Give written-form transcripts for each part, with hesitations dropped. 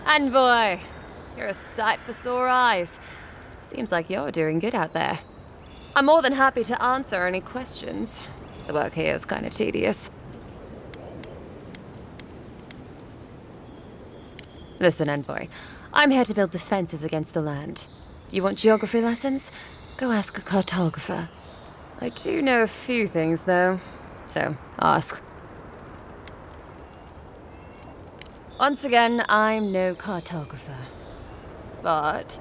Envoy, you're a sight for sore eyes. Seems like you're doing good out there. I'm more than happy to answer any questions. The work here is kind of tedious. Listen, Envoy. I'm here to build defenses against the land. You want geography lessons? Go ask a cartographer. I do know a few things, though. So, ask. Once again, I'm no cartographer. But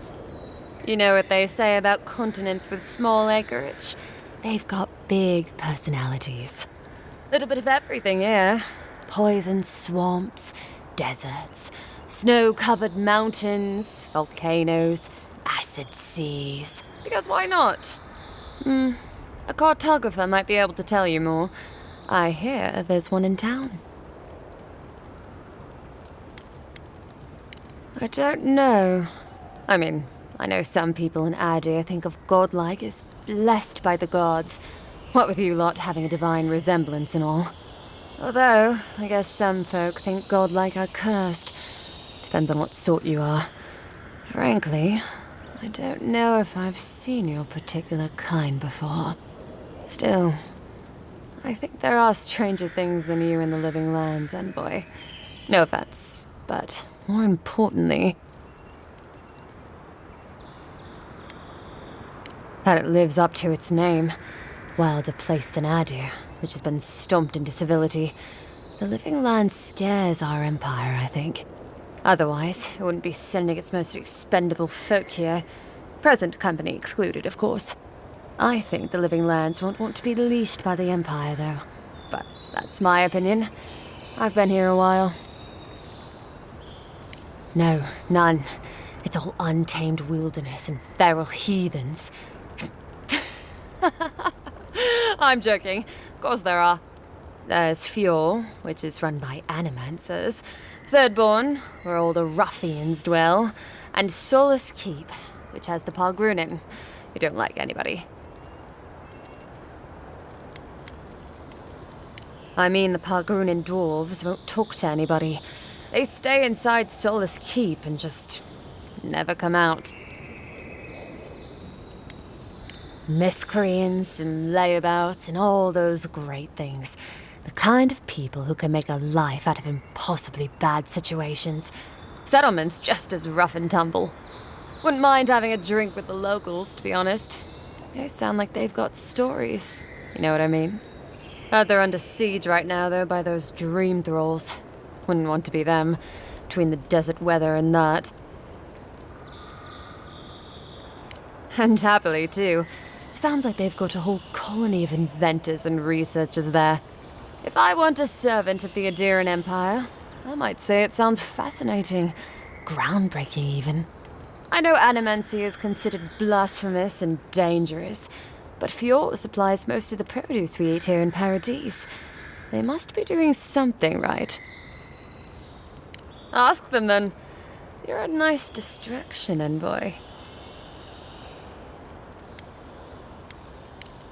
you know what they say about continents with small acreage? They've got big personalities. Little bit of everything here. Poison swamps, deserts, snow-covered mountains, volcanoes, acid seas. Because why not? A cartographer might be able to tell you more. I hear there's one in town. I don't know. I mean, I know some people in Adir think of godlike as blessed by the gods. What with you lot having a divine resemblance and all. Although, I guess some folk think godlike are cursed. Depends on what sort you are. Frankly, I don't know if I've seen your particular kind before. Still, I think there are stranger things than you in the living lands, Envoy. No offense, but more importantly, that it lives up to its name. Wilder place than Adir, which has been stomped into civility. The living land scares our empire, I think. Otherwise, it wouldn't be sending its most expendable folk here. Present company excluded, of course. I think the living lands won't want to be leashed by the empire, though. But that's my opinion. I've been here a while. No, none. It's all untamed wilderness and feral heathens. I'm joking. Of course there are. There's Fjord, which is run by animancers. Thirdborn, where all the ruffians dwell. And Solus Keep, which has the Pargrunin, who don't like anybody. I mean, the Pargrunin dwarves won't talk to anybody. They stay inside Solus Keep and just never come out. Miscreants and layabouts and all those great things. The kind of people who can make a life out of impossibly bad situations. Settlements just as rough and tumble. Wouldn't mind having a drink with the locals, to be honest. They sound like they've got stories. You know what I mean? Heard they're under siege right now, though, by those dream thralls. Wouldn't want to be them, between the desert weather and that. And happily, too. Sounds like they've got a whole colony of inventors and researchers there. If I want a servant of the Adiran Empire, I might say it sounds fascinating. Groundbreaking, even. I know animancy is considered blasphemous and dangerous, but Fjord supplies most of the produce we eat here in Paradise. They must be doing something right. Ask them, then. You're a nice distraction, Envoy.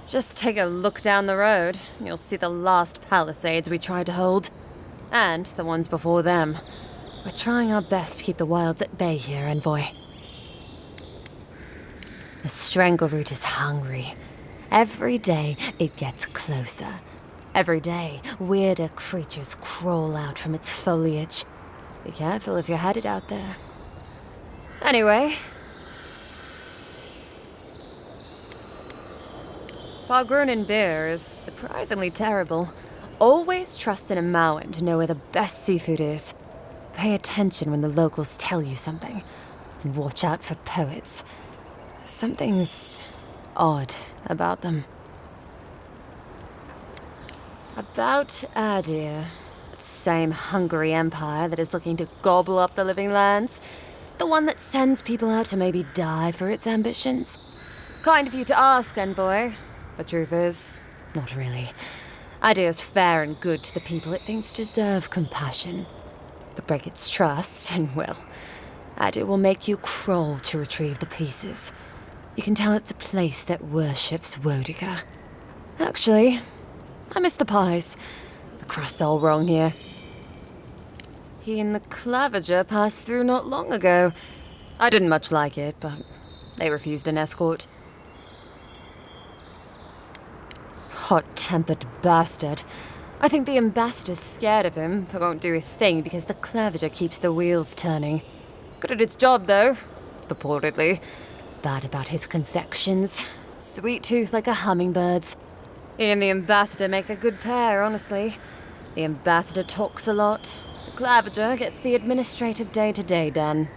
Just take a look down the road, and you'll see the last palisades we tried to hold. And the ones before them. We're trying our best to keep the wilds at bay here, Envoy. The strangleroot is hungry. Every day, it gets closer. Every day, weirder creatures crawl out from its foliage. Be careful if you're headed out there. Anyway, Pargrunin beer is surprisingly terrible. Always trust in a Mauen to know where the best seafood is. Pay attention when the locals tell you something. And watch out for poets. Something's odd about them. About Adir. That same hungry empire that is looking to gobble up the living lands. The one that sends people out to maybe die for its ambitions. Kind of you to ask, Envoy. The truth is, not really. Adir's fair and good to the people it thinks deserve compassion. But break its trust, and well, Adir will make you crawl to retrieve the pieces. You can tell it's a place that worships Wodica. Actually, I miss the pies. The crust's all wrong here. he and the Clavager passed through not long ago. I didn't much like it, but they refused an escort. Hot-tempered bastard. I think the ambassador's scared of him, but won't do a thing because the Clavager keeps the wheels turning. Good at its job, though. Purportedly. Bad about his confections. Sweet tooth like a hummingbird's. He and the ambassador make a good pair, honestly. The ambassador talks a lot. The Clavager gets the administrative day-to-day done.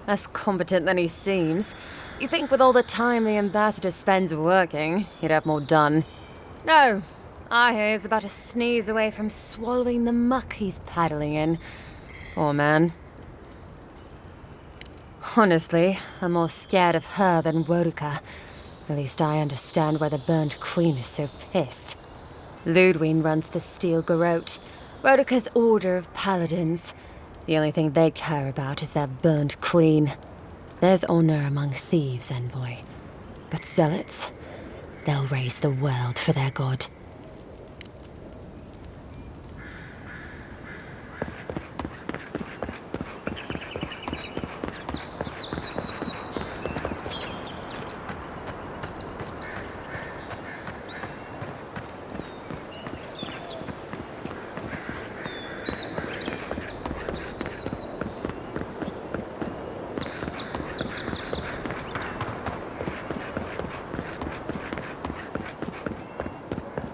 Less competent than he seems. You think with all the time the ambassador spends working, he'd have more done. No. I hear he's about to sneeze away from swallowing the muck he's paddling in. Poor man. Honestly, I'm more scared of her than Woduka. At least I understand why the Burned Queen is so pissed. Ludwig runs the Steel Garrote, Woduka's order of paladins. The only thing they care about is their Burned Queen. There's honor among thieves, Envoy. But zealots, they'll raise the world for their god.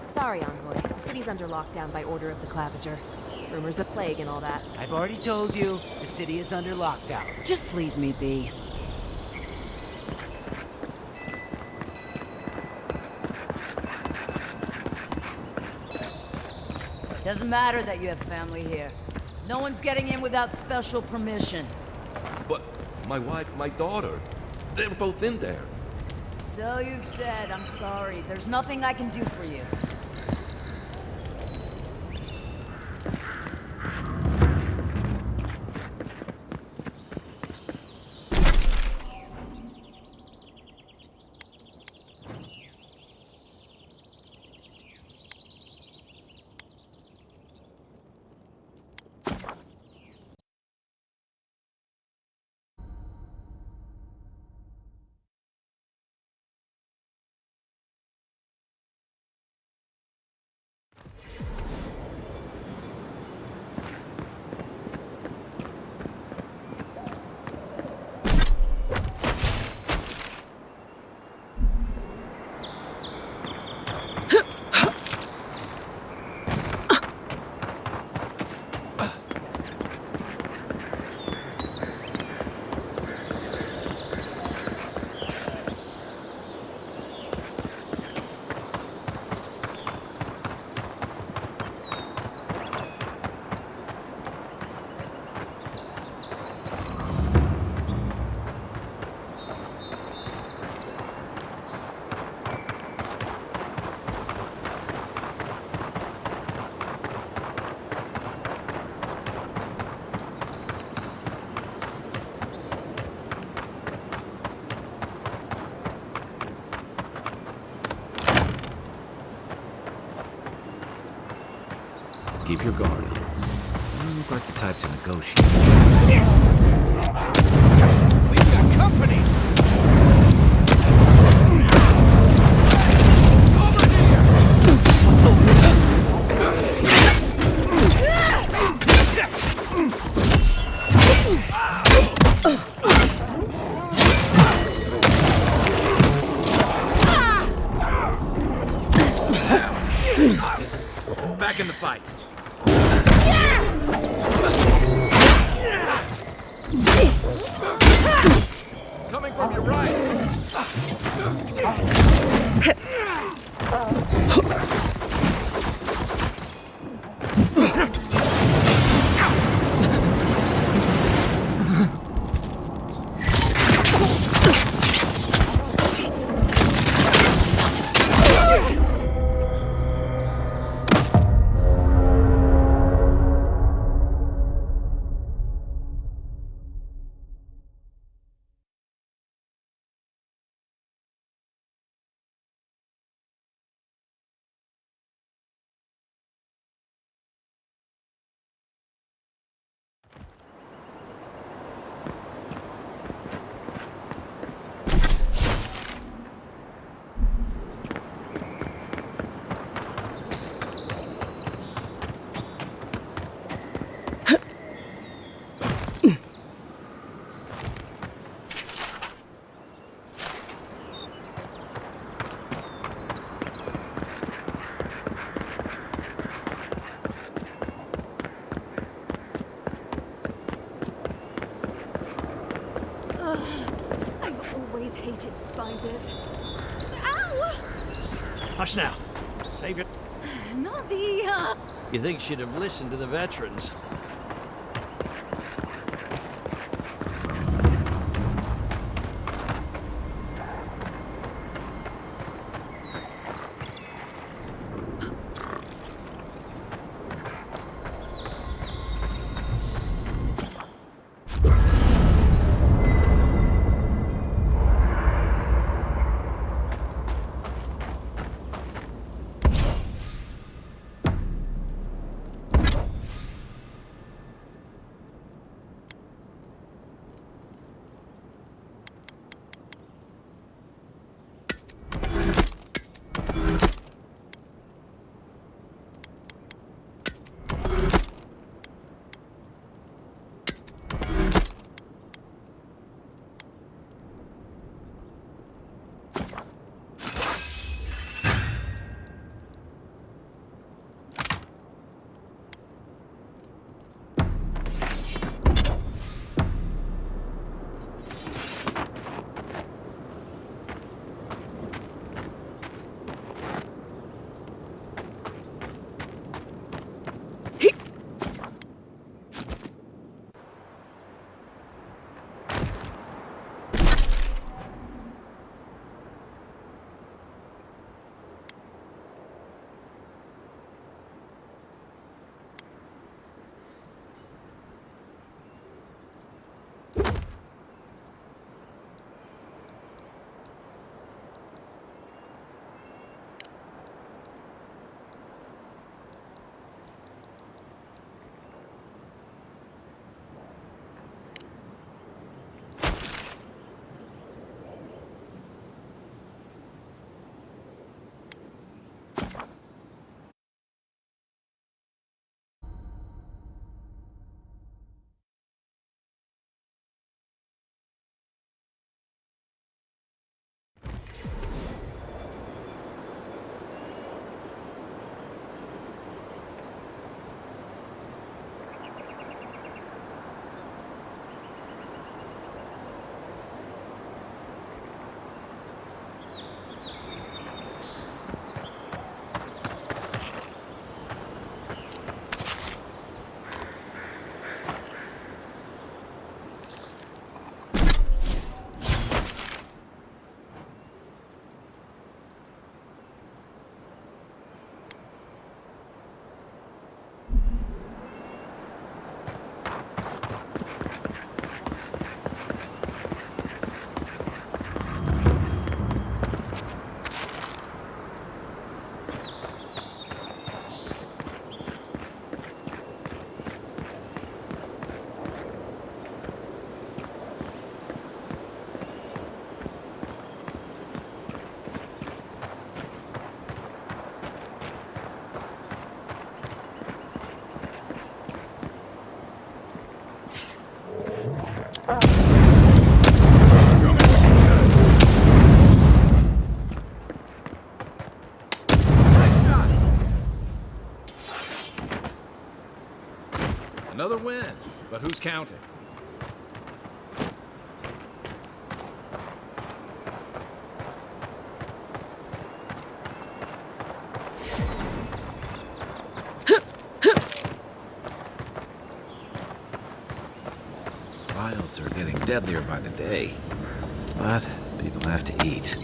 Sorry, Envoy. The city's under lockdown by order of the Clavager. Rumors of plague and all that. I've already told you, the city is under lockdown. Just leave me be. Doesn't matter that you have family here. No one's getting in without special permission. But my wife, my daughter, they're both in there. So you said. I'm sorry. There's nothing I can do for you. Keep your guard. You look like the type to negotiate. We've got company! Back in the fight. Coming from your right. hated spiders. Ow! Hush now. Save it. Not the, You think she'd have listened to the veterans? Another win, but who's counting? Wilds are getting deadlier by the day, but people have to eat.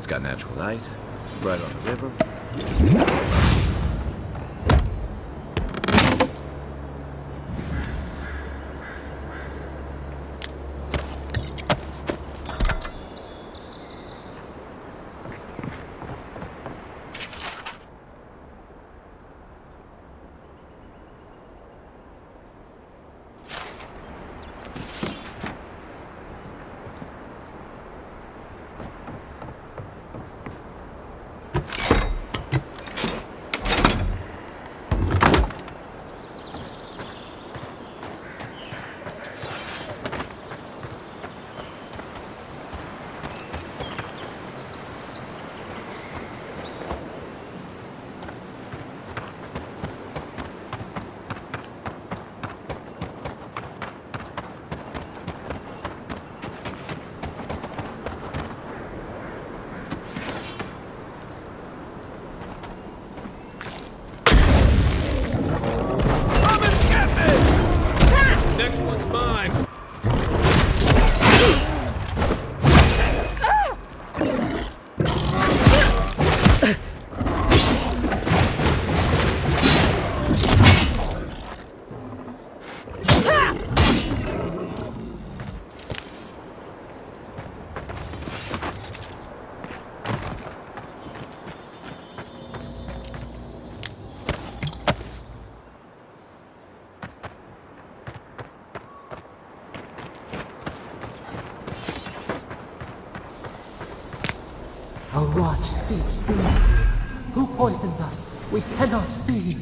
It's got natural light, right on the river. Just needs a little Next one's mine. A rot seeps through here. Who poisons us? We cannot see.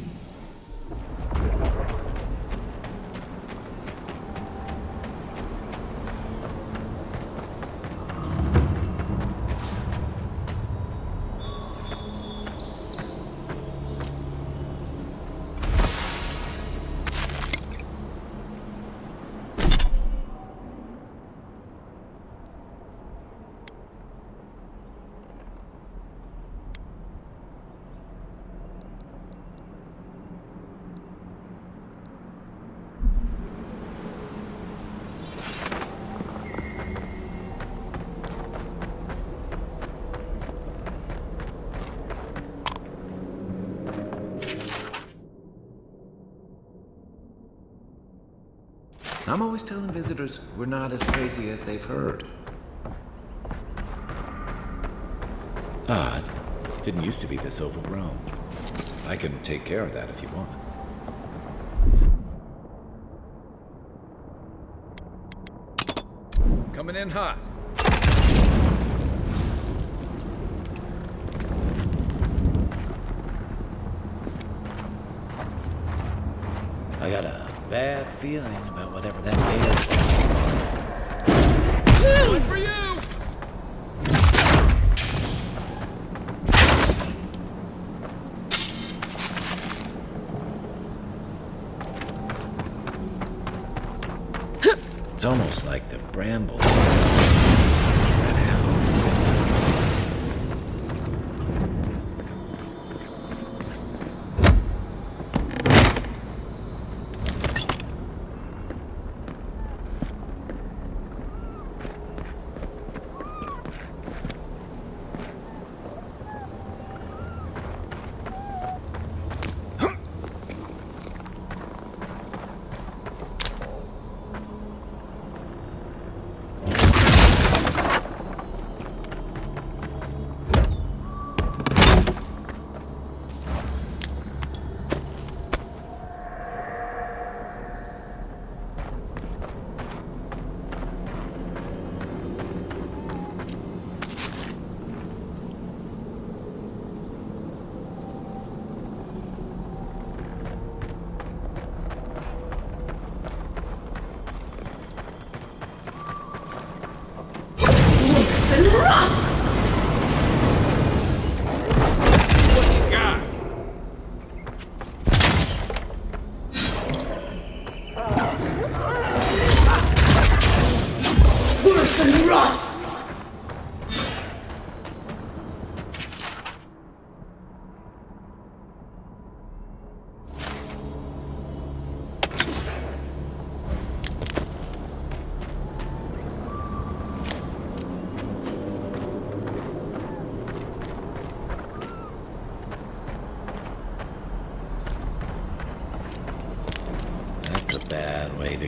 I'm always telling visitors we're not as crazy as they've heard. Odd. Didn't used to be this overgrown. I can take care of that if you want. Coming in hot. I got a bad feeling about whatever that is. One for you! It's almost like the brambles. That house.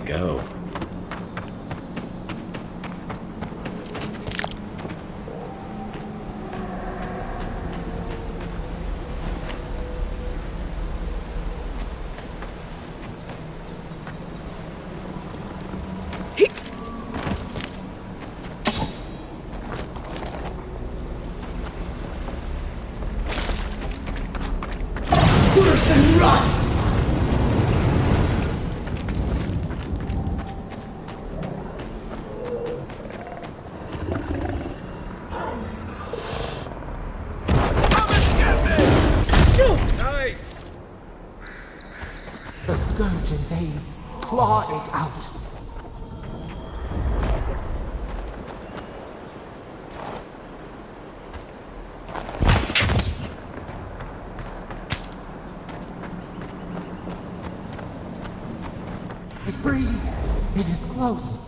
go. Nice! The scourge invades. Claw it out. It breathes. It is close.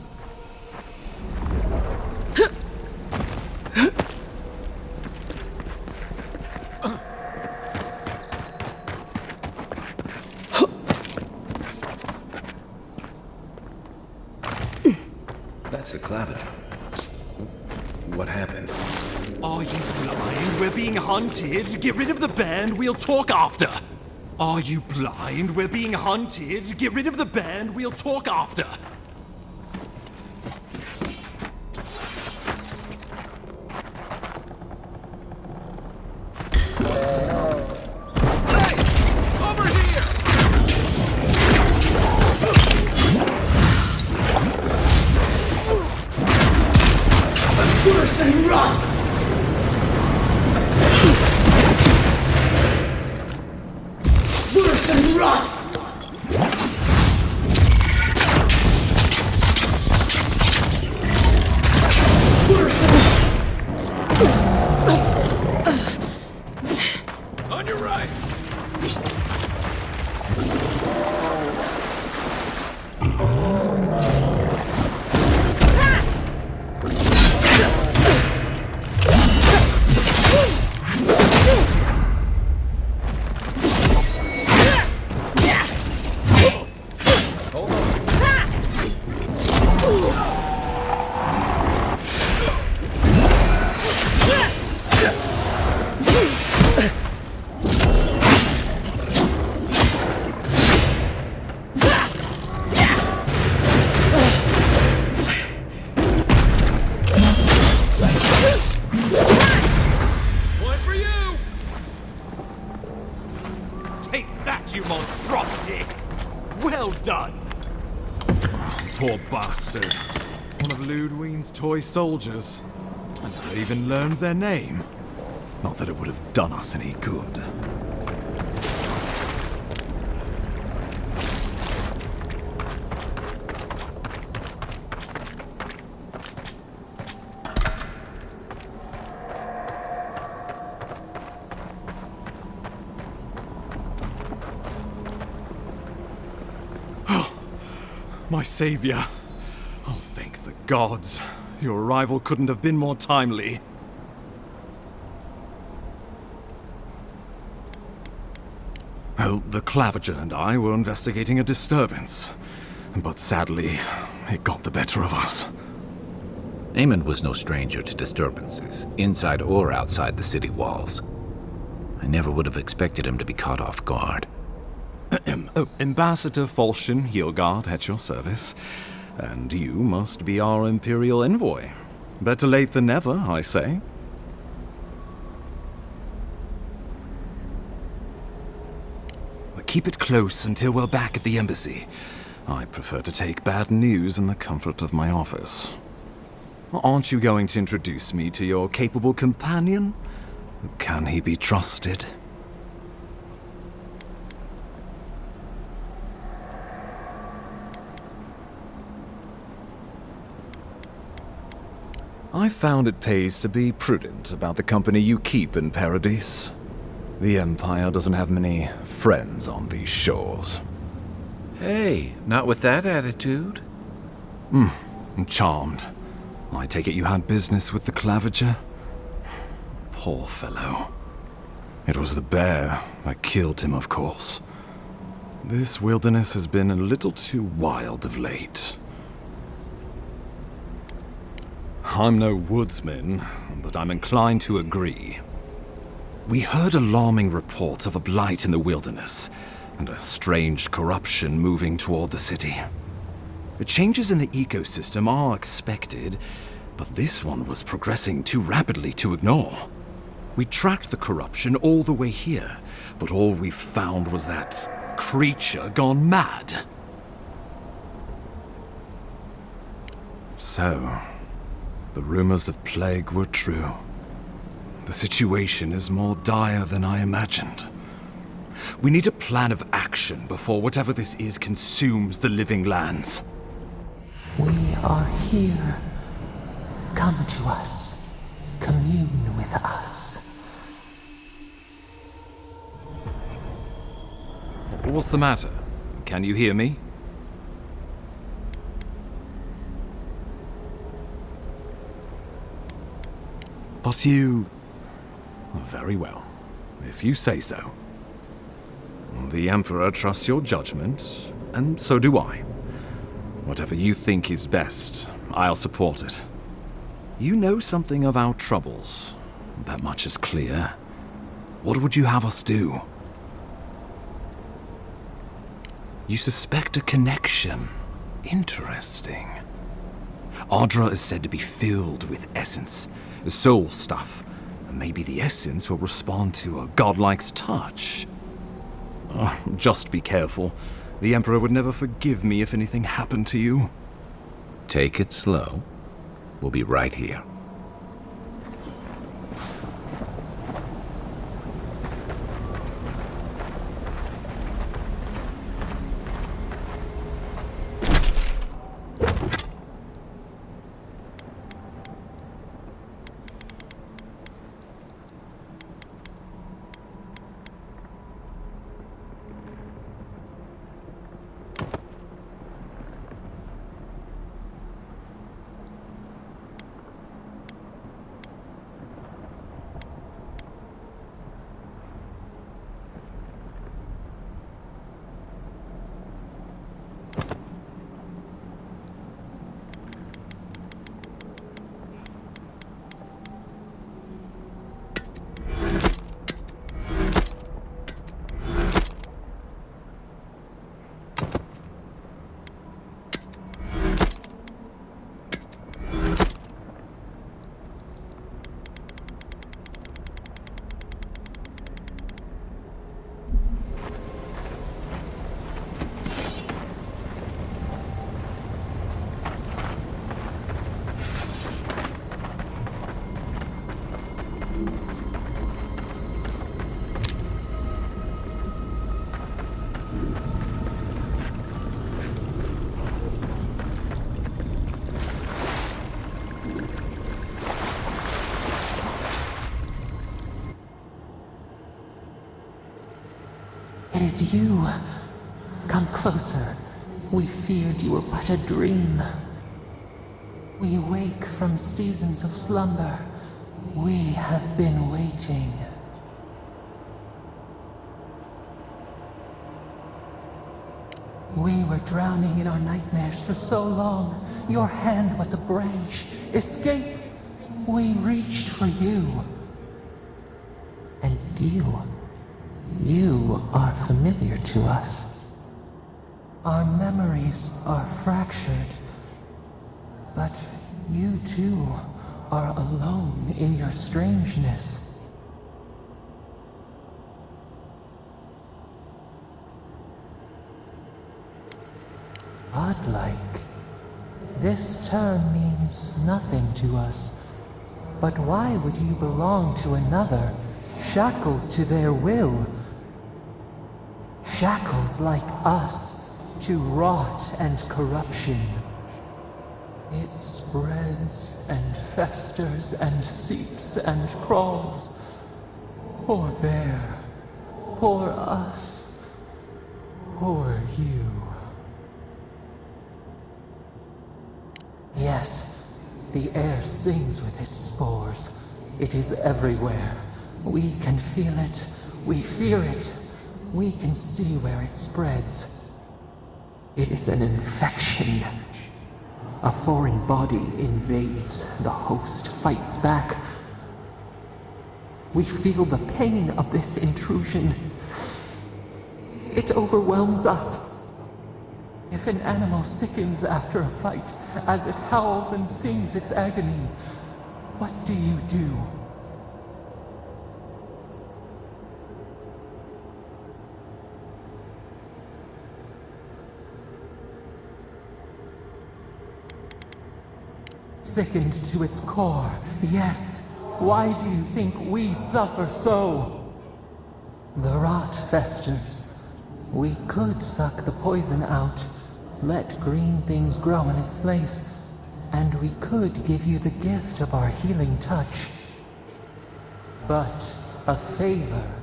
That's the claviger. What happened? Are you blind? We're being hunted. Get rid of the band, we'll talk after. Are you blind? We're being hunted. Get rid of the band, we'll talk after. Over here! Worse and run! Worse and run! On your right! One for you! Take that, you monstrosity! Well done! Poor bastard. One of Ludwine's toy soldiers. And I even learned their name. Not that it would have done us any good. My savior. Oh, thank the gods. Your arrival couldn't have been more timely. Well, the Claviger and I were investigating a disturbance. But sadly, it got the better of us. Eamon was no stranger to disturbances, inside or outside the city walls. I never would have expected him to be caught off guard. Ambassador Falchion Heelguard at your service. And you must be our Imperial envoy. Better late than never, I say. Keep it close until we're back at the embassy. I prefer to take bad news in the comfort of my office. Aren't you going to introduce me to your capable companion? Can he be trusted? I found it pays to be prudent about the company you keep in Paradise. The Empire doesn't have many friends on these shores. Hey, not with that attitude. I'm charmed. I take it you had business with the Claviger? Poor fellow. It was the bear that killed him, of course. This wilderness has been a little too wild of late. I'm no woodsman, but I'm inclined to agree. We heard alarming reports of a blight in the wilderness, and a strange corruption moving toward the city. The changes in the ecosystem are expected, but this one was progressing too rapidly to ignore. We tracked the corruption all the way here, but all we found was that creature gone mad. So, the rumors of plague were true. The situation is more dire than I imagined. We need a plan of action before whatever this is consumes the living lands. We are here. Come to us. Commune with us. What's the matter? Can you hear me? But you... Very well, if you say so. The Emperor trusts your judgment, and so do I. Whatever you think is best, I'll support it. You know something of our troubles. That much is clear. What would you have us do? You suspect a connection. Interesting. Ardra is said to be filled with essence, soul stuff. And maybe the essence will respond to a godlike's touch. Oh, just be careful. The Emperor would never forgive me if anything happened to you. Take it slow. We'll be right here. It is you. Come closer. We feared you were but a dream. We wake from seasons of slumber. We have been waiting. We were drowning in our nightmares for so long. Your hand was a branch. Escape! We reached for you. And you are familiar to us. Our memories are fractured. But you too are alone in your strangeness. Godlike. This term means nothing to us. But why would you belong to another, shackled to their will? Shackled like us to rot and corruption. It spreads and festers and seeps and crawls. Poor bear. Poor us. Poor you. Yes, the air sings with its spores. It is everywhere. We can feel it. We fear it. We can see where it spreads. It is an infection. A foreign body invades, the host fights back. We feel the pain of this intrusion. It overwhelms us. If an animal sickens after a fight, as it howls and sings its agony, what do you do? Sickened to its core, yes. Why do you think we suffer so? The rot festers. We could suck the poison out, let green things grow in its place, and we could give you the gift of our healing touch. But a favor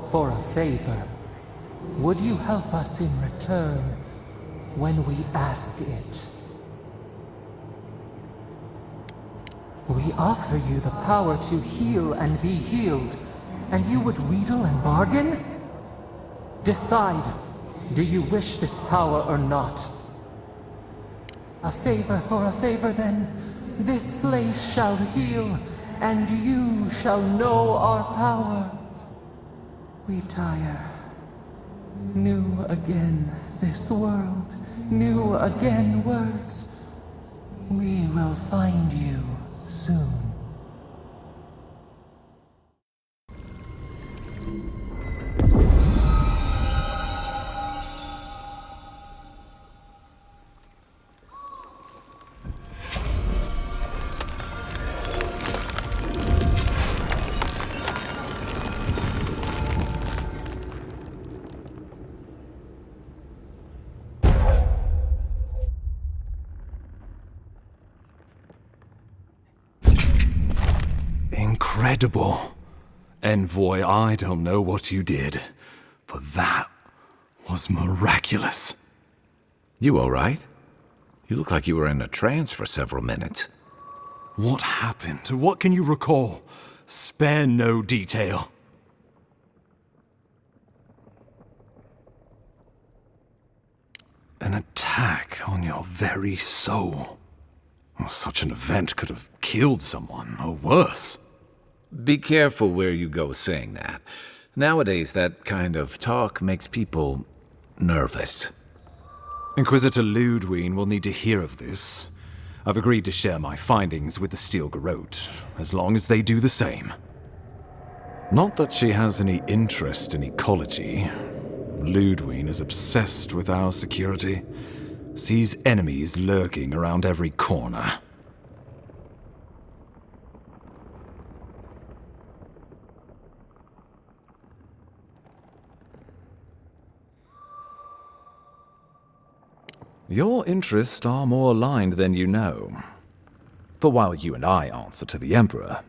for a favor. Would you help us in return when we ask it? We offer you the power to heal and be healed, and you would wheedle and bargain? Decide, do you wish this power or not? A favor for a favor then. This place shall heal, and you shall know our power. We tire. New again this world, new again words. We will find you soon. Incredible. Envoy, I don't know what you did, but that was miraculous. You all right? You look like you were in a trance for several minutes. What happened? What can you recall? Spare no detail. An attack on your very soul. Well, such an event could have killed someone, or worse. Be careful where you go saying that. Nowadays, that kind of talk makes people nervous. Inquisitor Ludwine will need to hear of this. I've agreed to share my findings with the Steel Garrote, as long as they do the same. Not that she has any interest in ecology. Ludwine is obsessed with our security. Sees enemies lurking around every corner. Your interests are more aligned than you know. But while you and I answer to the Emperor,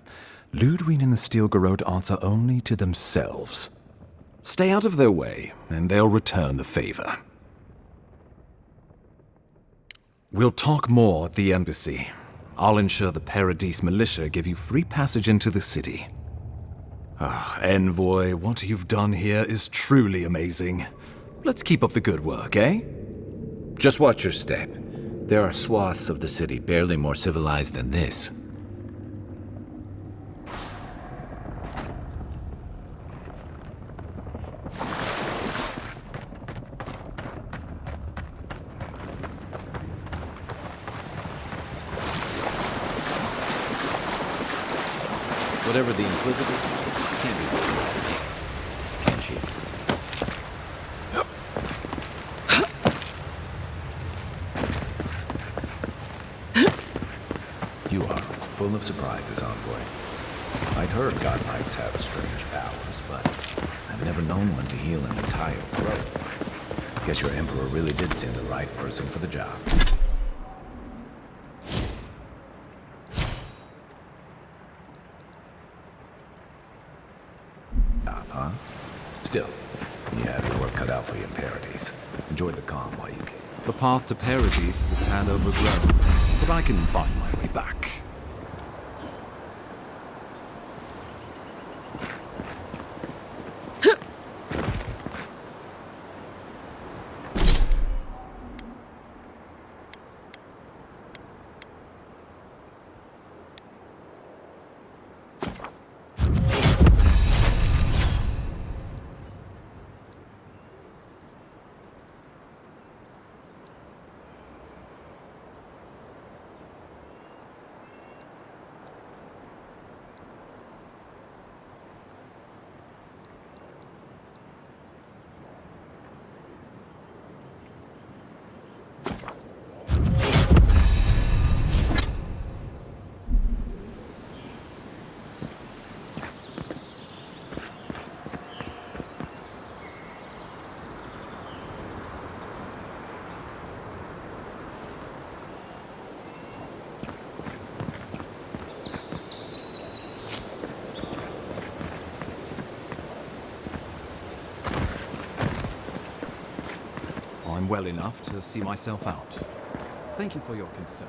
Ludwine and the Steel Garrote answer only to themselves. Stay out of their way, and they'll return the favor. We'll talk more at the embassy. I'll ensure the Paradise militia give you free passage into the city. Envoy, what you've done here is truly amazing. Let's keep up the good work, eh? Just watch your step. There are swaths of the city barely more civilized than this. Whatever the Inquisitor can't be worried about me. Can she? You are full of surprises, Envoy. I'd heard God Knights have strange powers, but I've never known one to heal an entire grove. Guess your Emperor really did send the right person for the job. Huh? Still, you have your work cut out for you in Paradise. Enjoy the calm while you can. The path to Paradise is a tad overgrown, but I can find my way back. well enough to see myself out. Thank you for your concern.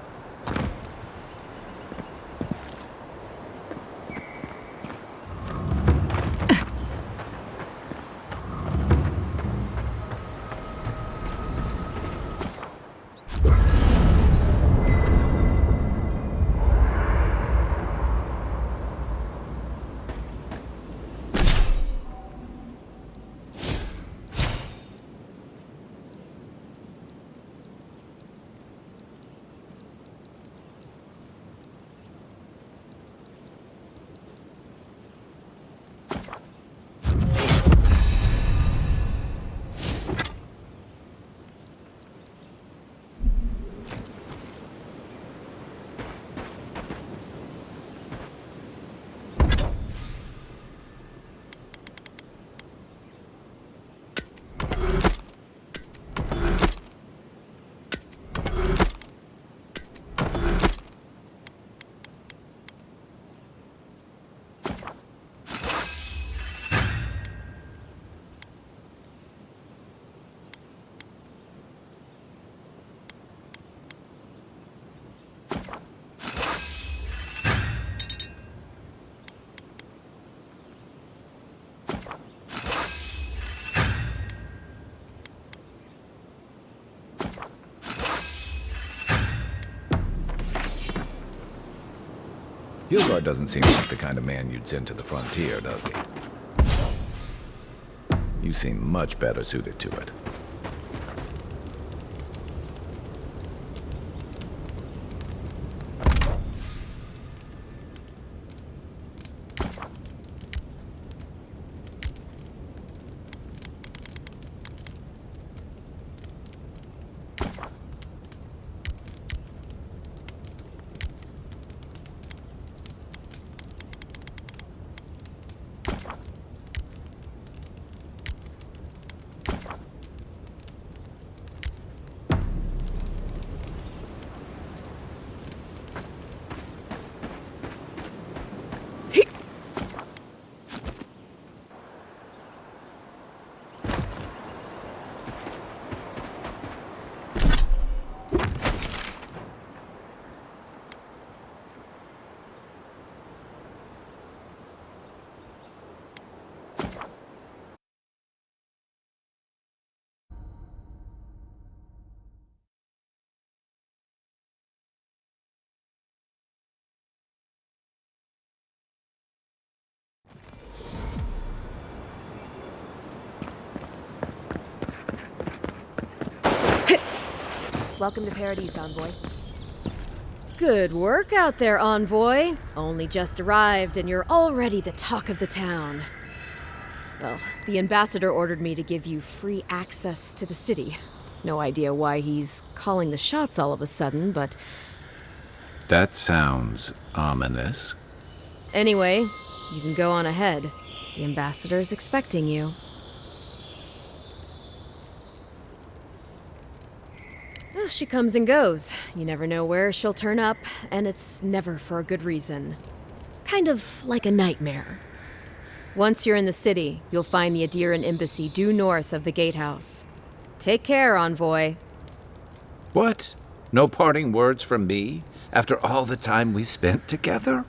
Hilgard doesn't seem like the kind of man you'd send to the frontier, does he? You seem much better suited to it. Welcome to Paradise, Envoy. Good work out there, Envoy. Only just arrived and you're already the talk of the town. Well, the ambassador ordered me to give you free access to the city. No idea why he's calling the shots all of a sudden, but... That sounds ominous. Anyway, you can go on ahead. The ambassador's expecting you. Well, she comes and goes. You never know where she'll turn up, and it's never for a good reason. Kind of like a nightmare. Once you're in the city, you'll find the Adiran embassy due north of the gatehouse. Take care, Envoy. What? No parting words from me? After all the time we spent together?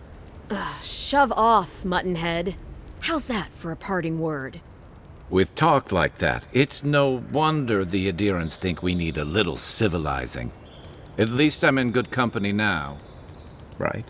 Shove off, Muttonhead. How's that for a parting word? With talk like that, it's no wonder the Adirans think we need a little civilizing. At least I'm in good company now, right?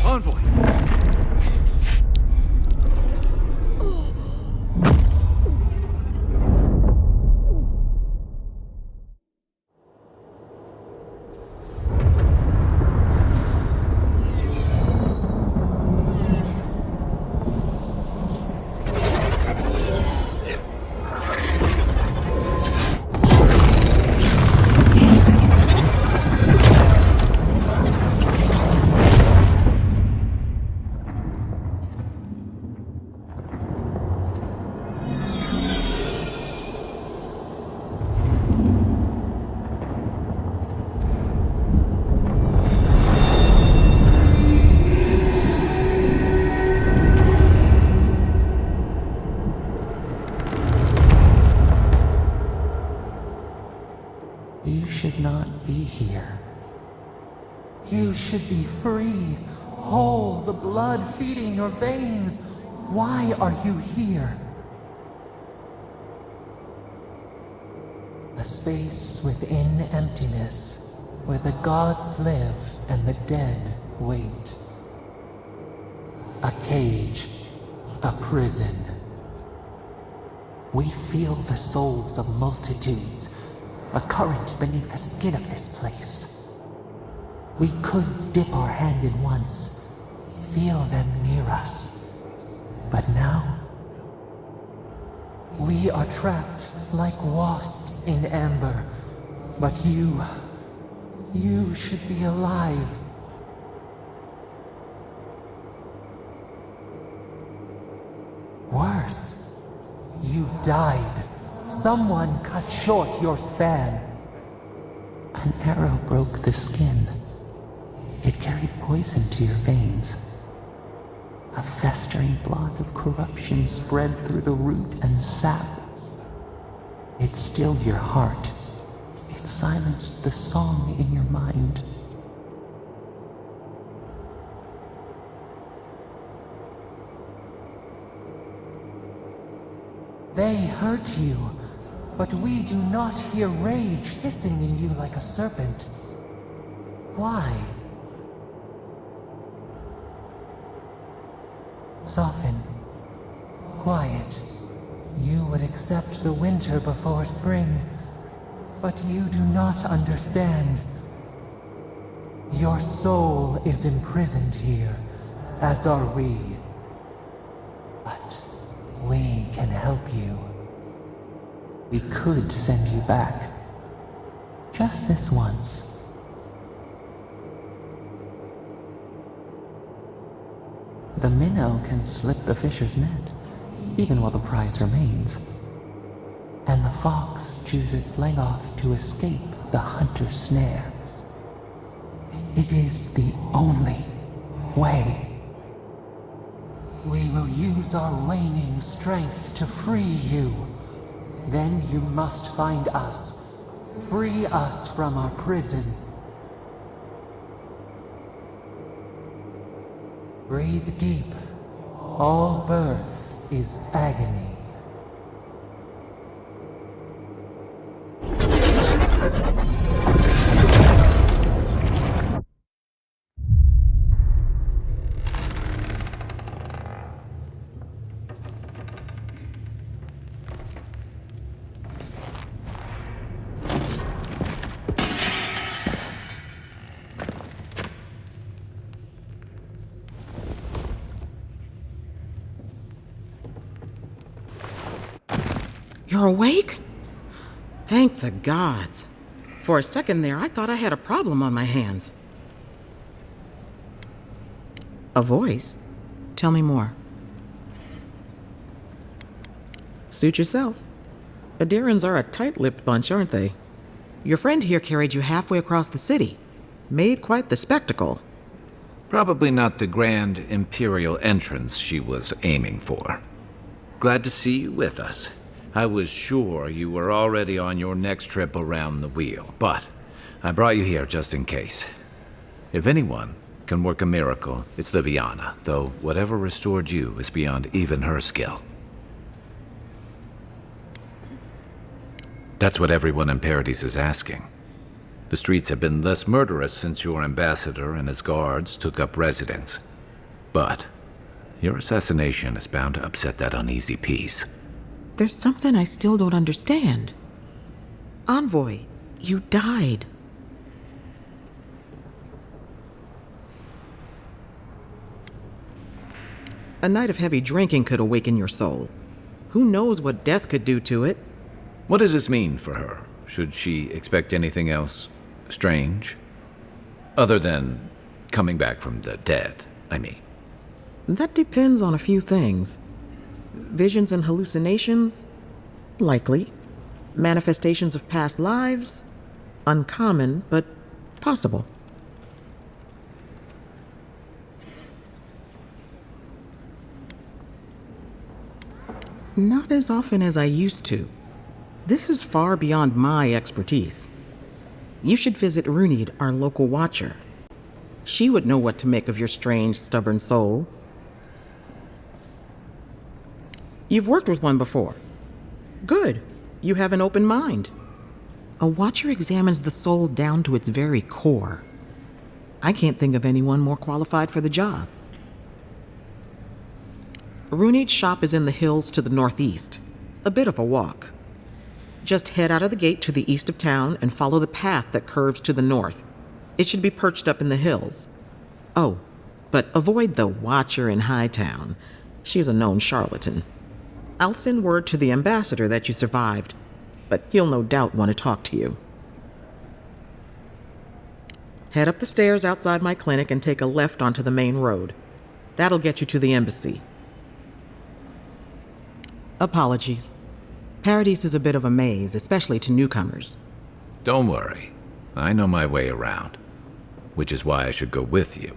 Envoy! here. You should be free, whole, the blood feeding your veins. Why are you here? A space within emptiness, where the gods live and the dead wait. A cage, a prison. We feel the souls of multitudes, a current beneath the skin of this place. We could dip our hand in once, feel them near us. But now, we are trapped like wasps in amber. But you should be alive. Worse, you died. Someone cut short your span. An arrow broke the skin. It carried poison to your veins. A festering blot of corruption spread through the root and sap. It stilled your heart. It silenced the song in your mind. They hurt you, but we do not hear rage hissing in you like a serpent. Why? Soften. Quiet. You would accept the winter before spring, but you do not understand. Your soul is imprisoned here, as are we. But we can help you. We could send you back. Just this once. The minnow can slip the fisher's net, even while the prize remains. And the fox chews its leg off to escape the hunter's snare. It is the only way. We will use our waning strength to free you. Then you must find us. Free us from our prison. Breathe deep. All birth is agony. You're awake? Thank the gods. For a second there, I thought I had a problem on my hands. A voice? Tell me more. Suit yourself. Adirans are a tight-lipped bunch, aren't they? Your friend here carried you halfway across the city. Made quite the spectacle. Probably not the grand imperial entrance she was aiming for. Glad to see you with us. I was sure you were already on your next trip around the wheel, but I brought you here just in case. If anyone can work a miracle, it's Liviana, though whatever restored you is beyond even her skill. That's what everyone in Paradise is asking. The streets have been less murderous since your ambassador and his guards took up residence. But your assassination is bound to upset that uneasy peace. There's something I still don't understand. Envoy, you died. A night of heavy drinking could awaken your soul. Who knows what death could do to it? What does this mean for her? Should she expect anything else strange? Other than coming back from the dead, I mean. That depends on a few things. Visions and hallucinations? Likely. Manifestations of past lives? Uncommon, but possible. Not as often as I used to. This is far beyond my expertise. You should visit Runid, our local watcher. She would know what to make of your strange, stubborn soul. You've worked with one before. Good. You have an open mind. A watcher examines the soul down to its very core. I can't think of anyone more qualified for the job. Runid's shop is in the hills to the northeast. A bit of a walk. Just head out of the gate to the east of town and follow the path that curves to the north. It should be perched up in the hills. Oh, but avoid the watcher in Hightown. She's a known charlatan. I'll send word to the ambassador that you survived, but he'll no doubt want to talk to you. Head up the stairs outside my clinic and take a left onto the main road. That'll get you to the embassy. Apologies. Paradise is a bit of a maze, especially to newcomers. Don't worry. I know my way around. Which is why I should go with you.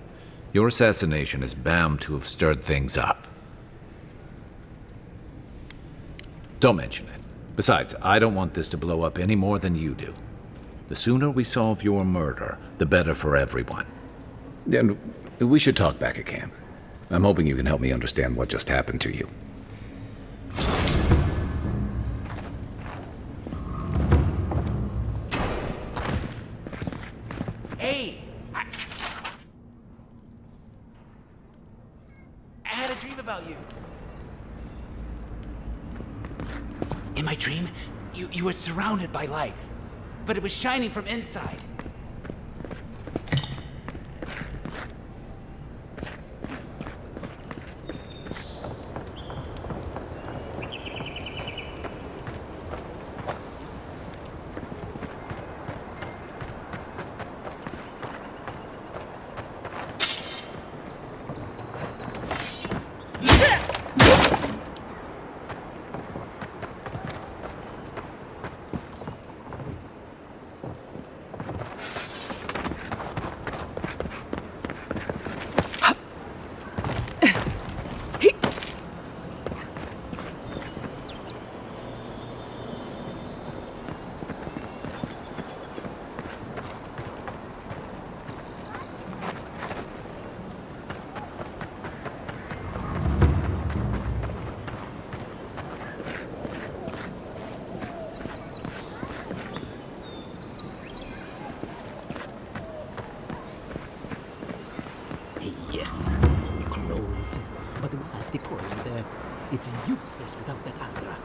Your assassination is bound to have stirred things up. Don't mention it. Besides, I don't want this to blow up any more than you do. The sooner we solve your murder, the better for everyone. And we should talk back at camp. I'm hoping you can help me understand what just happened to you. Hey! I had a dream about you. In my dream, you were surrounded by light, but it was shining from inside. So close. But what's the point? It's useless without that Andra.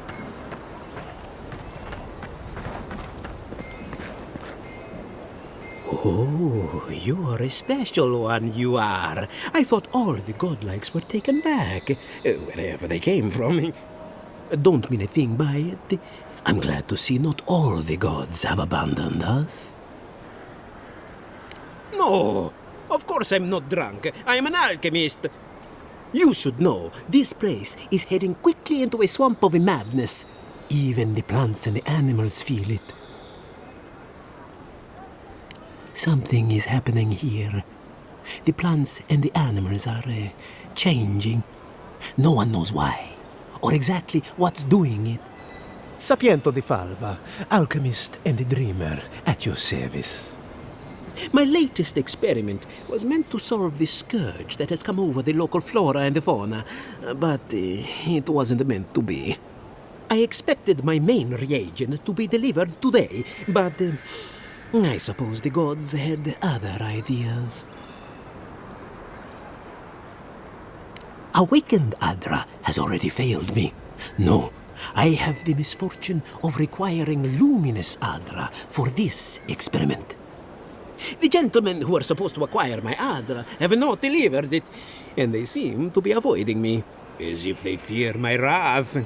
Oh, you are a special one, you are. I thought all the godlikes were taken back, wherever they came from. Don't mean a thing by it. I'm glad to see not all the gods have abandoned us. No! Of course I'm not drunk. I am an alchemist. You should know, this place is heading quickly into a swamp of madness. Even the plants and the animals feel it. Something is happening here. The plants and the animals are changing. No one knows why, or exactly what's doing it. Sapiento di Falva, alchemist and dreamer, at your service. My latest experiment was meant to solve the scourge that has come over the local flora and the fauna, but it wasn't meant to be. I expected my main reagent to be delivered today, but I suppose the gods had other ideas. Awakened Adra has already failed me. No, I have the misfortune of requiring luminous Adra for this experiment. The gentlemen who are supposed to acquire my Adra have not delivered it, and they seem to be avoiding me, as if they fear my wrath.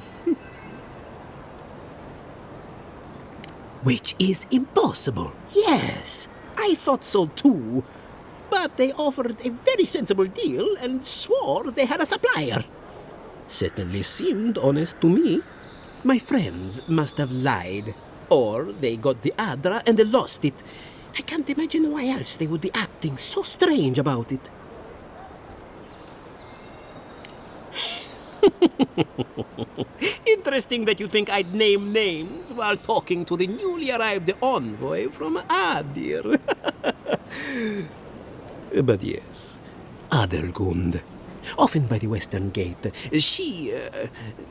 Which is impossible. Yes, I thought so too. But they offered a very sensible deal and swore they had a supplier. Certainly seemed honest to me. My friends must have lied, or they got the Adra and they lost it. I can't imagine why else they would be acting so strange about it. Interesting that you think I'd name names while talking to the newly arrived envoy from Adir. But yes, Adelgund, often by the western gate, she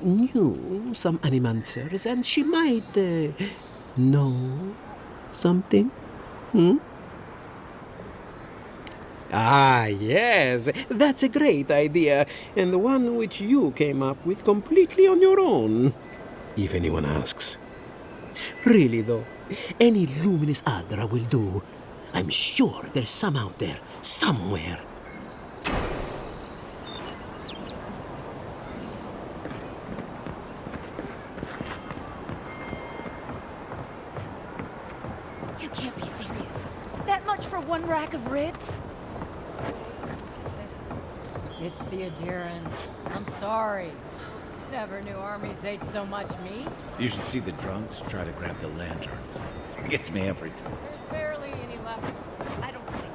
knew some animancers, and she might know something. Ah, yes, that's a great idea, and the one which you came up with completely on your own, if anyone asks. Really, though, any luminous Adra will do. I'm sure there's some out there, somewhere. You can't be serious. That much for one rack of ribs? It's the adherents. I'm sorry. Never knew armies ate so much meat. You should see the drunks try to grab the lanterns. It gets me every time. There's barely any left. I don't think.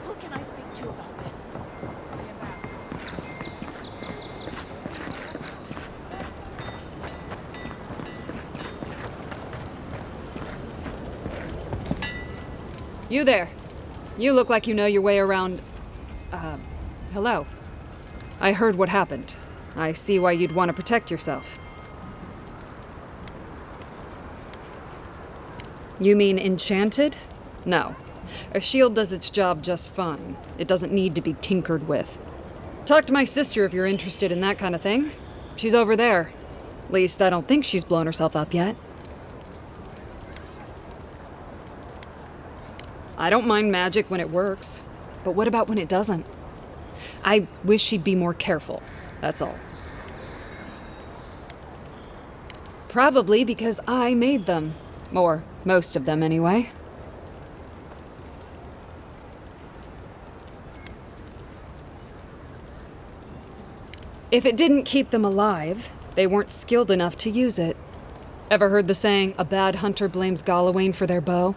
Who can I speak to about this? You there. You look like you know your way around... hello. I heard what happened. I see why you'd want to protect yourself. You mean enchanted? No. A shield does its job just fine. It doesn't need to be tinkered with. Talk to my sister if you're interested in that kind of thing. She's over there. At least I don't think she's blown herself up yet. I don't mind magic when it works, but what about when it doesn't? I wish she'd be more careful, that's all. Probably because I made them. Or most of them, anyway. If it didn't keep them alive, they weren't skilled enough to use it. Ever heard the saying, a bad hunter blames Galawain for their bow?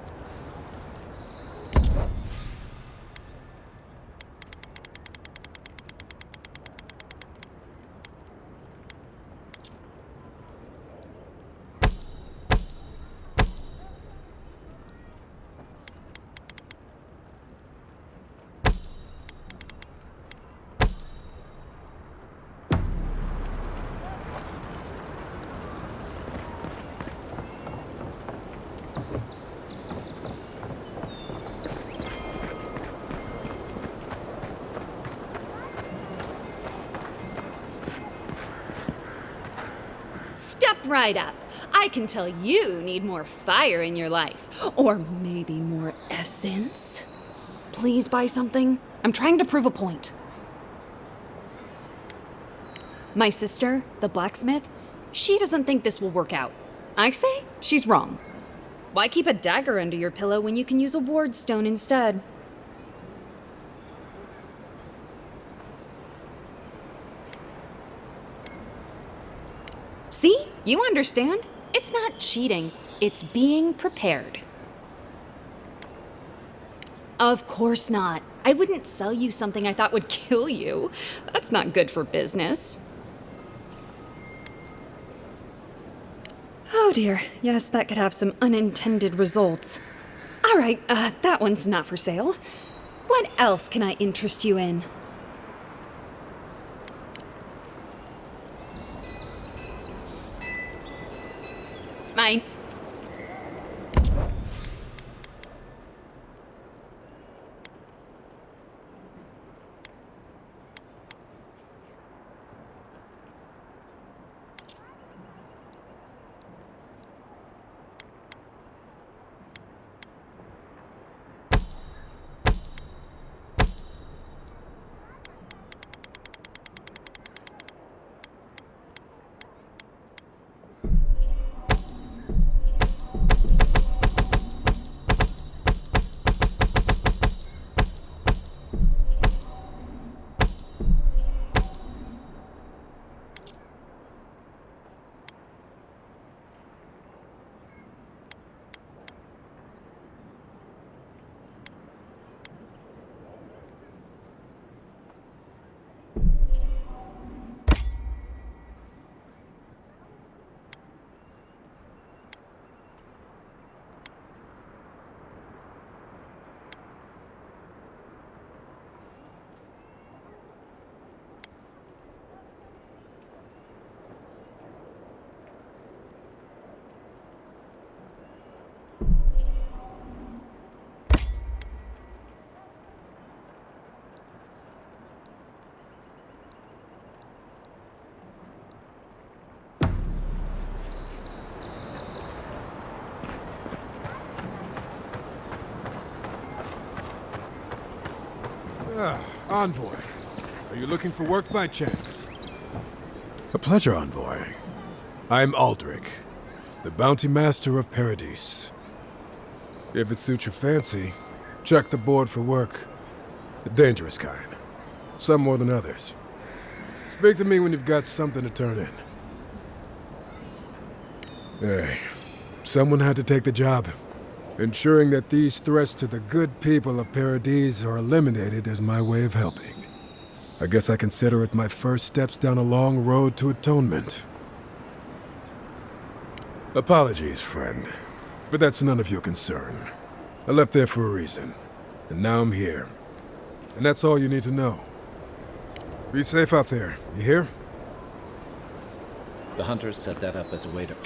Step right up. I can tell you need more fire in your life. Or maybe more essence. Please buy something. I'm trying to prove a point. My sister, the blacksmith, she doesn't think this will work out. I say she's wrong. Why keep a dagger under your pillow when you can use a ward stone instead? See? You understand. It's not cheating. It's being prepared. Of course not. I wouldn't sell you something I thought would kill you. That's not good for business. Oh dear. Yes, that could have some unintended results. All right, that one's not for sale. What else can I interest you in? Mine. Ah, Envoy. Are you looking for work by chance? A pleasure, Envoy. I'm Aldrich, the bounty master of Paradise. If it suits your fancy, check the board for work. The dangerous kind. Some more than others. Speak to me when you've got something to turn in. Hey, someone had to take the job. Ensuring that these threats to the good people of Paradise are eliminated is my way of helping. I guess I consider it my first steps down a long road to atonement. Apologies, friend, but that's none of your concern. I left there for a reason, and now I'm here. And that's all you need to know. Be safe out there, you hear? The hunters set that up as a way to...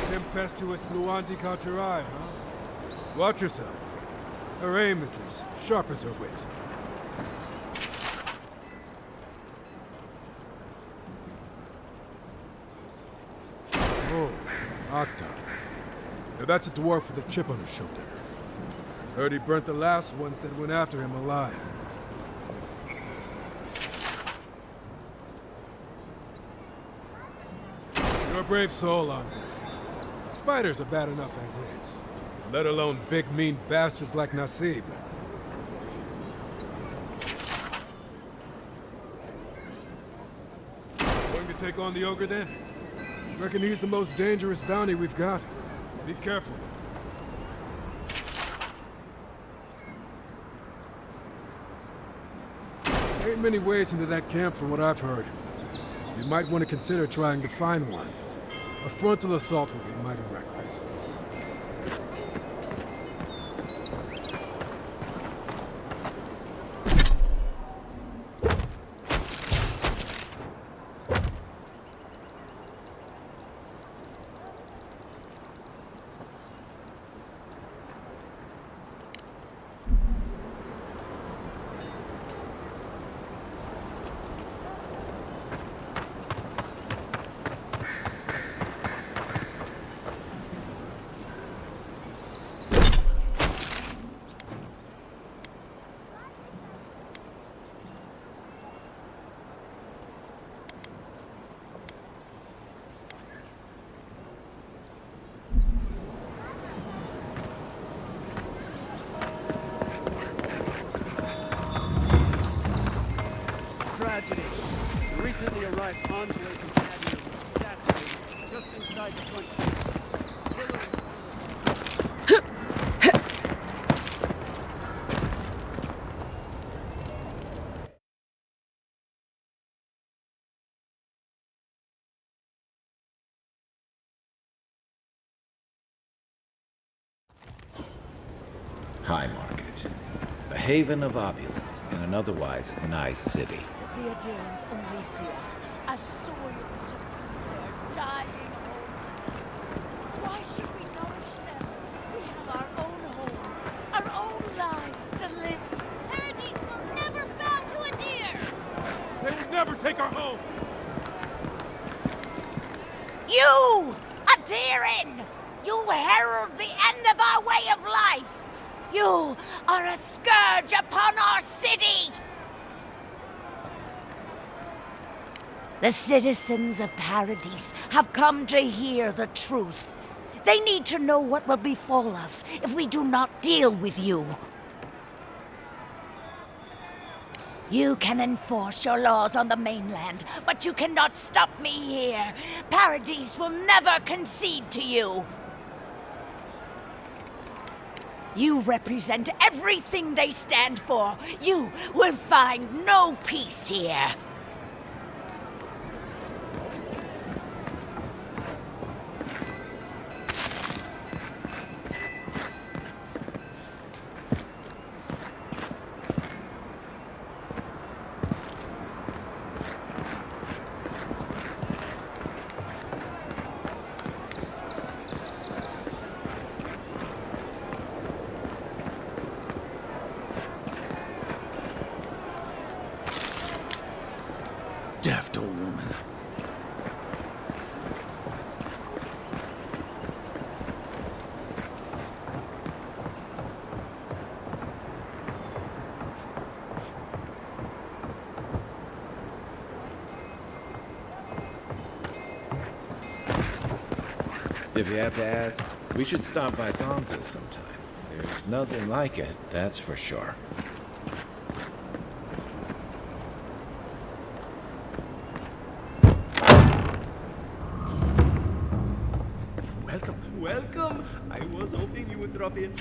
Tempestuous Luanti caught your eye, huh? Watch yourself. Her aim is as sharp as her wit. Oh, Octave. Now that's a dwarf with a chip on his shoulder. Heard he burnt the last ones that went after him alive. You're a brave soul, Andre. Spiders are bad enough as is, let alone big mean bastards like Nasib. Going to take on the ogre then? Reckon he's the most dangerous bounty we've got. Be careful. Ain't many ways into that camp from what I've heard. You might want to consider trying to find one. A frontal assault would be mighty reckless. Tragedy. The recently arrived envoy from Avowed was assassinated just inside the front gate. High Market. A haven of opulence in an otherwise nice city. The Adherents only see us as soil to feed their dying home. Why should we nourish them? We have our own home, our own lives to live. Paradise will never bow to a deer! They will never take our home! You, Adherin! You herald the end of our way of life! You are a scourge upon our city! The citizens of Paradise have come to hear the truth. They need to know what will befall us if we do not deal with you. You can enforce your laws on the mainland, but you cannot stop me here. Paradise will never concede to you. You represent everything they stand for. You will find no peace here. If you have to ask, we should stop by Sansa's sometime. There's nothing like it, that's for sure. Welcome. I was hoping you would drop in.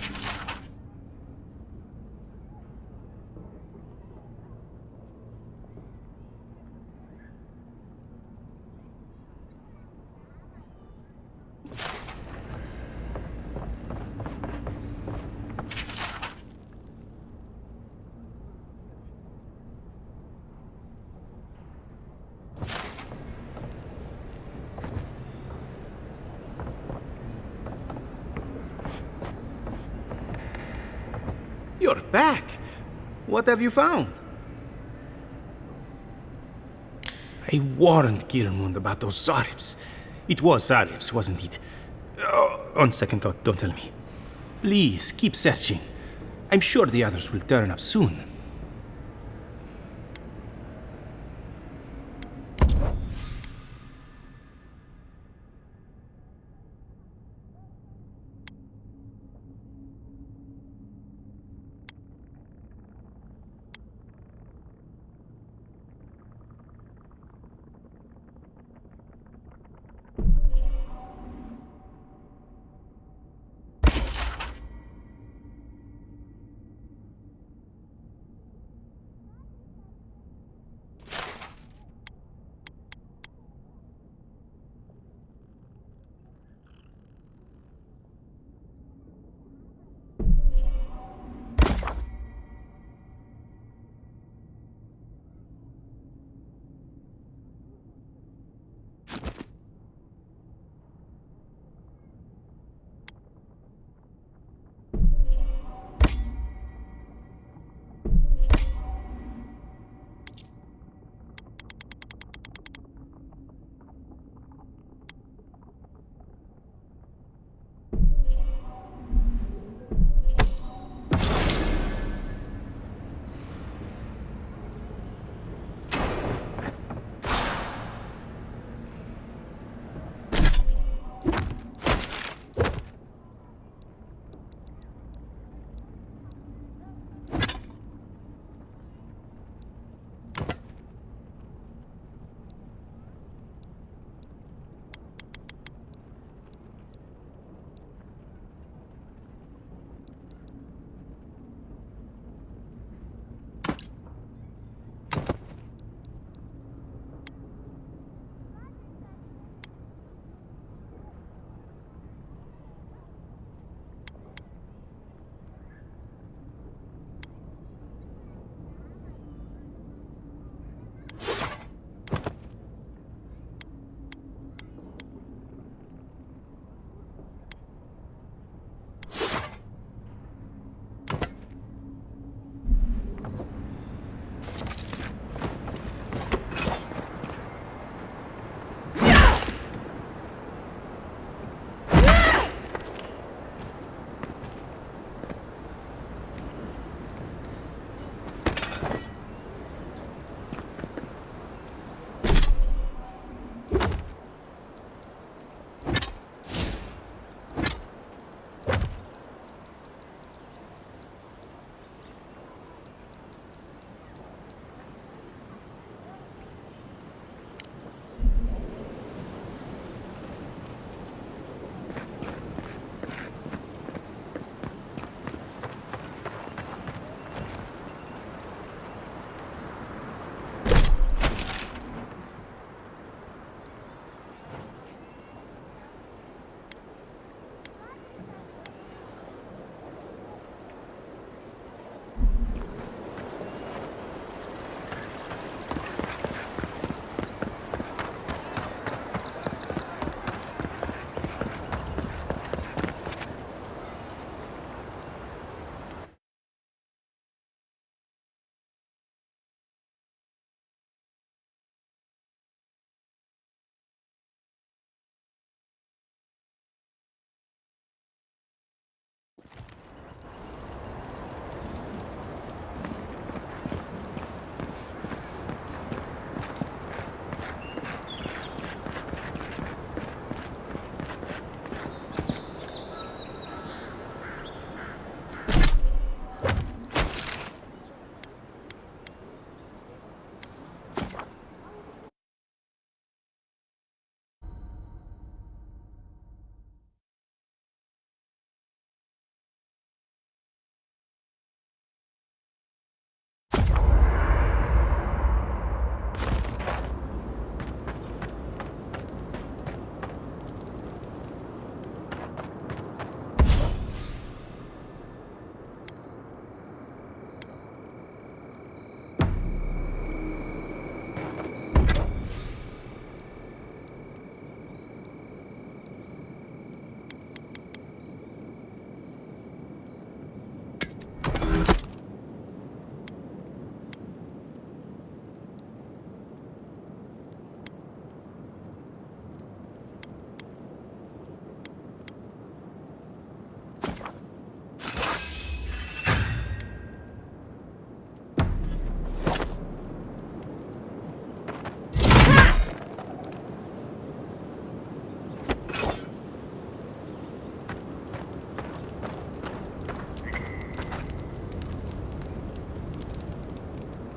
You're back. What have you found? I warned Kirmund about those Zaribs. It was Zaribs, wasn't it? On second thought, don't tell me. Please, keep searching. I'm sure the others will turn up soon.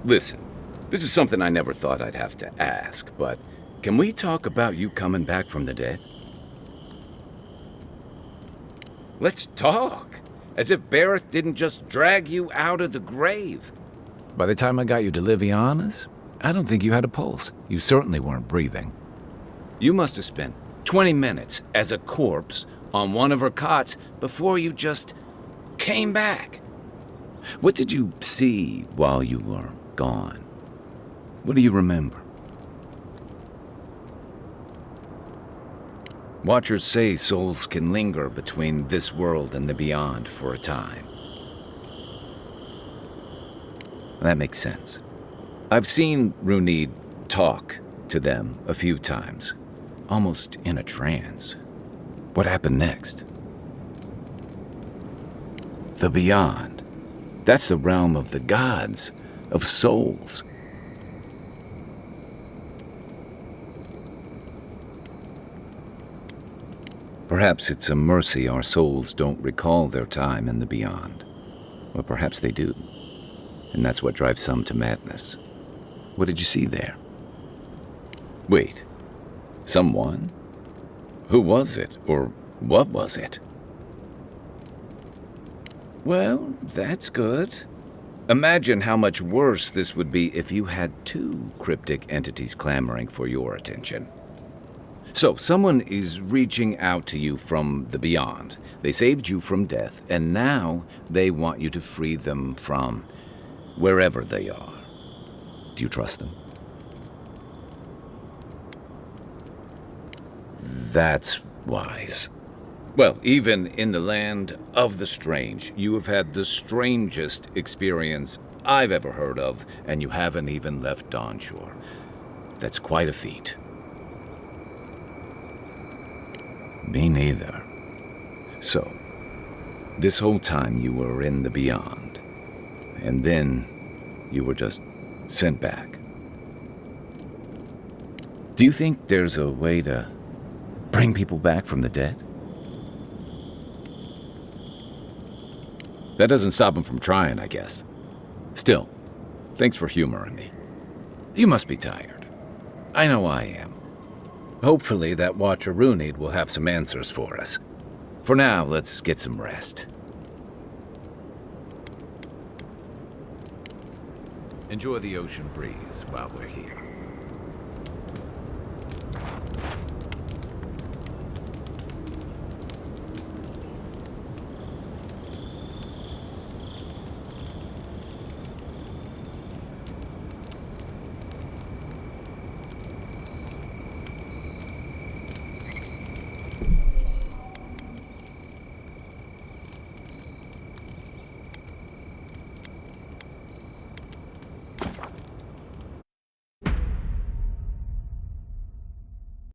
Listen, this is something I never thought I'd have to ask, but can we talk about you coming back from the dead? Let's talk. As if Bareth didn't just drag you out of the grave. By the time I got you to Liviana's, I don't think you had a pulse. You certainly weren't breathing. You must have spent 20 minutes as a corpse on one of her cots before you just came back. What did you see while you were gone? What do you remember? Watchers say souls can linger between this world and the beyond for a time. That makes sense. I've seen Runid talk to them a few times, almost in a trance. What happened next? The beyond. That's the realm of the gods, of souls. Perhaps it's a mercy our souls don't recall their time in the beyond. Or perhaps they do. And that's what drives some to madness. What did you see there? Wait. Someone? Who was it? Or what was it? Well, that's good. Imagine how much worse this would be if you had two cryptic entities clamoring for your attention. So, someone is reaching out to you from the beyond. They saved you from death, and now they want you to free them from wherever they are. Do you trust them? That's wise. Well, even in the land of the strange, you have had the strangest experience I've ever heard of, and you haven't even left Dawnshore. That's quite a feat. Me neither. So, this whole time you were in the beyond, and then you were just sent back. Do you think there's a way to bring people back from the dead? That doesn't stop them from trying, I guess. Still, thanks for humoring me. You must be tired. I know I am. Hopefully that Watcher Runid will have some answers for us. For now, let's get some rest. Enjoy the ocean breeze while we're here.